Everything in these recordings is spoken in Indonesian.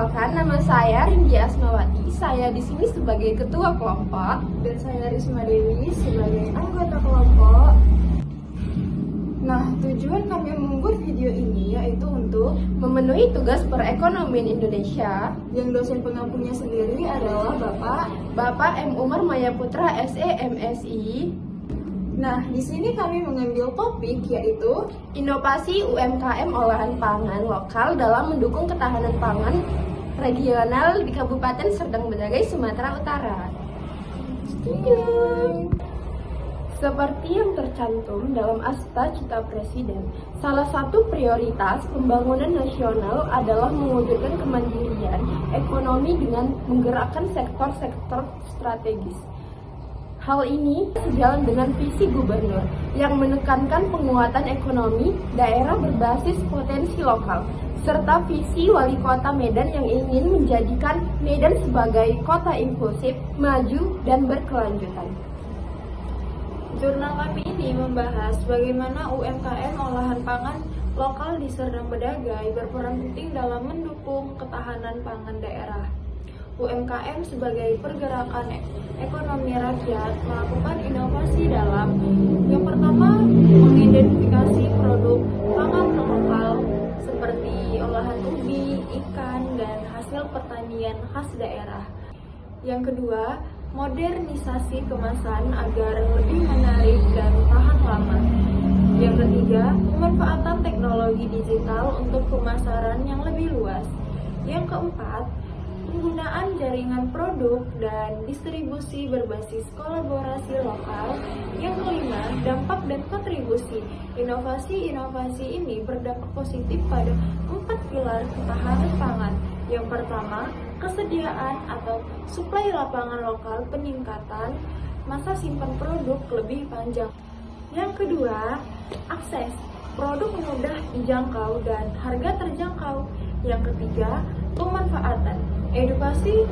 Perkenalkan, nama saya Rindy Asmawati. Saya di sini sebagai ketua kelompok Dan saya Risma Dewi sebagai anggota kelompok. Nah, tujuan kami membuat video ini yaitu untuk memenuhi tugas perekonomian Indonesia. yang dosen pengampunya sendiri adalah Bapak M. Umar Maya Putra, SE, MSI. Nah, di sini kami mengambil topik yaitu Inovasi UMKM olahan pangan lokal dalam mendukung ketahanan pangan regional di Kabupaten Serdang Bedagai, Sumatera Utara. Seperti yang tercantum dalam Asta Cita Presiden, salah satu prioritas pembangunan nasional adalah mewujudkan kemandirian ekonomi dengan menggerakkan sektor-sektor strategis. Hal ini sejalan dengan visi gubernur yang menekankan penguatan ekonomi daerah berbasis potensi lokal, serta visi wali kota Medan yang ingin menjadikan Medan sebagai kota inklusif, maju, dan berkelanjutan. Jurnal kami ini membahas bagaimana UMKM olahan pangan lokal di Serdang Bedagai berperan penting dalam mendukung ketahanan pangan daerah. UMKM sebagai pergerakan ekonomi rakyat melakukan inovasi dalam yang pertama, mengidentifikasi produk pangan lokal seperti olahan ubi, ikan, dan hasil pertanian khas daerah. Yang kedua, modernisasi kemasan agar lebih menarik dan tahan lama. Yang ketiga, pemanfaatan teknologi digital untuk pemasaran yang lebih luas. Yang keempat, penggunaan jaringan produk dan distribusi berbasis kolaborasi lokal. Yang kelima, dampak dan kontribusi. Inovasi-inovasi ini berdampak positif pada 4 pilar ketahanan pangan. Yang pertama, kesediaan atau suplai lapangan lokal, peningkatan masa simpan produk lebih panjang. Yang kedua, akses, produk mudah dijangkau dan harga terjangkau. Yang ketiga, pemanfaatan, edukasi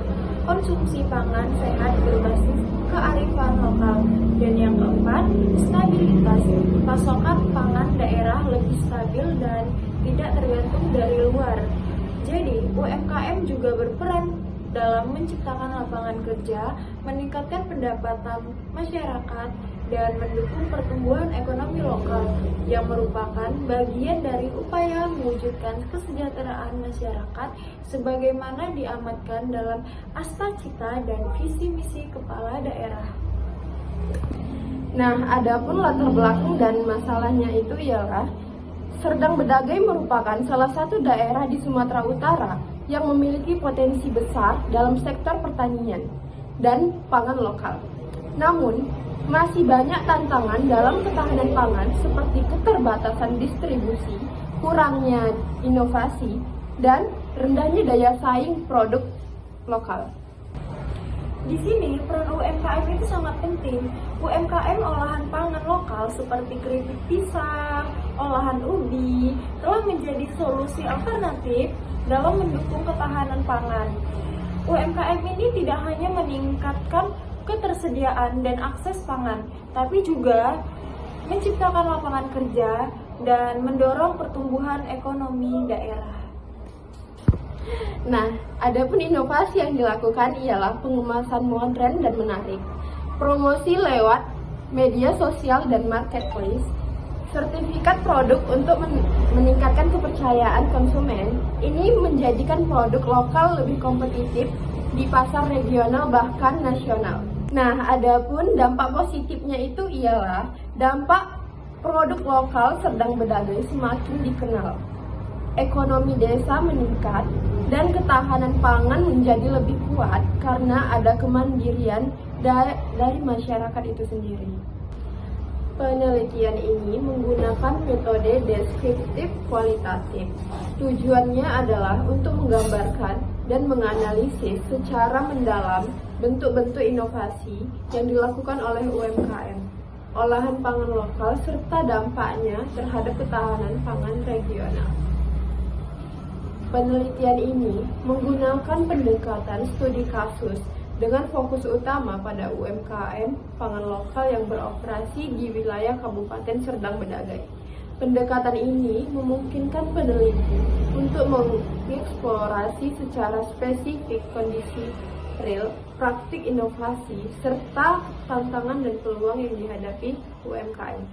konsumsi pangan sehat berbasis kearifan lokal. Dan yang keempat, stabilitas, pasokan pangan daerah lebih stabil dan tidak tergantung dari luar. Jadi, UMKM juga berperan dalam menciptakan lapangan kerja, meningkatkan pendapatan masyarakat, dan mendukung pertumbuhan ekonomi lokal yang merupakan bagian dari upaya mewujudkan kesejahteraan masyarakat sebagaimana diamatkan dalam Asta Cita dan visi misi kepala daerah. Nah, adapun latar belakang dan masalahnya itu ialah Serdang Bedagai merupakan salah satu daerah di Sumatera Utara yang memiliki potensi besar dalam sektor pertanian dan pangan lokal. Namun, masih banyak tantangan dalam ketahanan pangan seperti keterbatasan distribusi, kurangnya inovasi, dan rendahnya daya saing produk lokal. Di sini, peran UMKM itu sangat penting. UMKM olahan pangan lokal seperti keripik pisang, olahan ubi, telah menjadi solusi alternatif dalam mendukung ketahanan pangan. UMKM ini tidak hanya meningkatkan ketersediaan dan akses pangan, tapi juga menciptakan lapangan kerja dan mendorong pertumbuhan ekonomi daerah. Nah, adapun inovasi yang dilakukan ialah pengemasan modern dan menarik, promosi lewat media sosial dan marketplace, sertifikat produk untuk meningkatkan kepercayaan konsumen. Ini menjadikan produk lokal lebih kompetitif di pasar regional bahkan nasional. Nah, adapun dampak positifnya itu ialah dampak produk lokal Serdang Bedagai semakin dikenal. Ekonomi desa meningkat dan ketahanan pangan menjadi lebih kuat karena ada kemandirian dari masyarakat itu sendiri. Penelitian ini menggunakan metode deskriptif kualitatif. Tujuannya adalah untuk menggambarkan dan menganalisis secara mendalam bentuk-bentuk inovasi yang dilakukan oleh UMKM, olahan pangan lokal, serta dampaknya terhadap ketahanan pangan regional. Penelitian ini menggunakan pendekatan studi kasus dengan fokus utama pada UMKM pangan lokal yang beroperasi di wilayah Kabupaten Serdang Bedagai. Pendekatan ini memungkinkan peneliti untuk mengeksplorasi secara spesifik kondisi real, praktik inovasi, serta tantangan dan peluang yang dihadapi UMKM.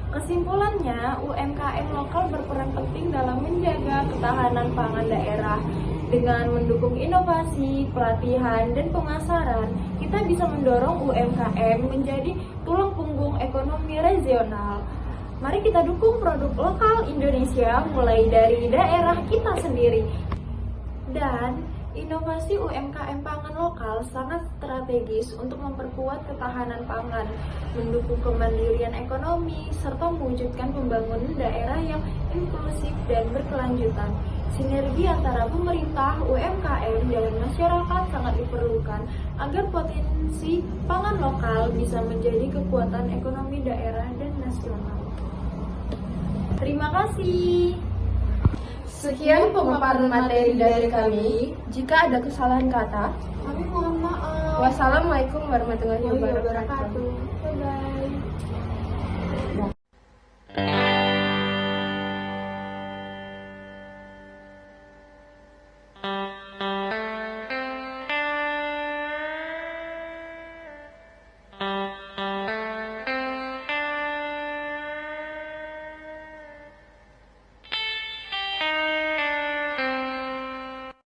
Kesimpulannya, UMKM lokal berperan penting dalam menjaga ketahanan pangan daerah. Dengan mendukung inovasi, pelatihan, dan pemasaran, kita bisa mendorong UMKM menjadi tulang punggung ekonomi regional. Mari kita dukung produk lokal Indonesia mulai dari daerah kita sendiri. Dan inovasi UMKM pangan lokal sangat strategis untuk memperkuat ketahanan pangan, mendukung kemandirian ekonomi, serta mewujudkan pembangunan daerah yang inklusif dan berkelanjutan. Sinergi antara pemerintah, UMKM, dan masyarakat sangat diperlukan agar potensi pangan lokal bisa menjadi kekuatan ekonomi daerah dan nasional. Terima kasih. Sekian pemaparan materi dari kami. Jika ada kesalahan kata, Kami mohon maaf. wassalamualaikum warahmatullahi wabarakatuh.